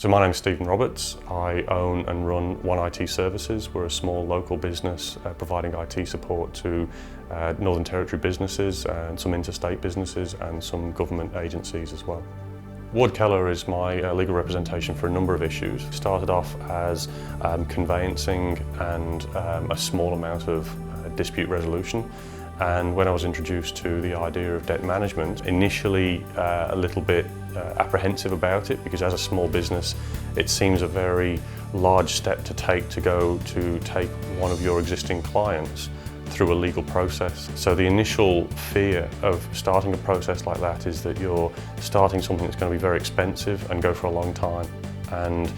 So my name is Stephen Roberts. I own and run One IT Services. We're a small local business providing IT support to Northern Territory businesses and some interstate businesses and some government agencies as well. Ward Keller is my legal representation for a number of issues. It started off as conveyancing and a small amount of dispute resolution. And when I was introduced to the idea of debt management, initially a little bit apprehensive about it, because as a small business it seems a very large step to take one of your existing clients through a legal process. So the initial fear of starting a process like that is that you're starting something that's going to be very expensive and go for a long time. And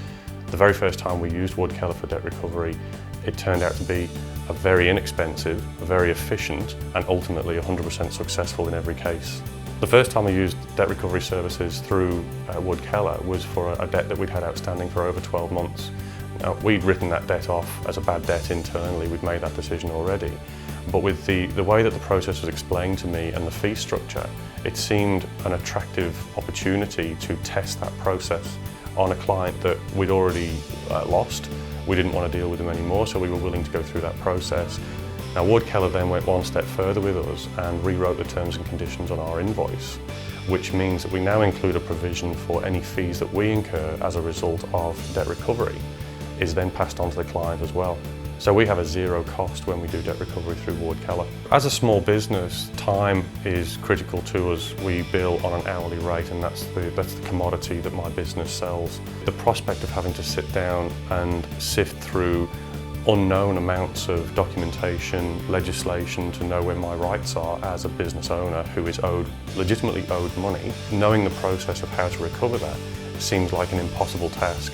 the very first time we used Ward Keller for debt recovery, it turned out to be a very inexpensive, very efficient, and ultimately 100% successful in every case. The first time I used debt recovery services through Ward Keller was for a debt that we'd had outstanding for over 12 months. Now, we'd written that debt off as a bad debt internally, we'd made that decision already. But with the way that the process was explained to me and the fee structure, it seemed an attractive opportunity to test that process on a client that we'd already lost. We didn't want to deal with them anymore, so we were willing to go through that process. Now, Ward Keller then went one step further with us and rewrote the terms and conditions on our invoice, which means that we now include a provision for any fees that we incur as a result of debt recovery is then passed on to the client as well. So we have a zero cost when we do debt recovery through Ward Keller. As a small business, time is critical to us. We bill on an hourly rate, and that's the commodity that my business sells. The prospect of having to sit down and sift through unknown amounts of documentation, legislation to know where my rights are as a business owner who is legitimately owed money, knowing the process of how to recover that seems like an impossible task.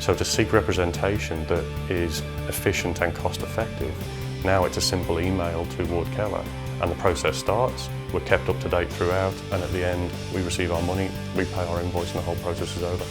So to seek representation that is efficient and cost effective, now it's a simple email to Ward Keller and the process starts. We're kept up to date throughout, and at the end we receive our money, we pay our invoice, and the whole process is over.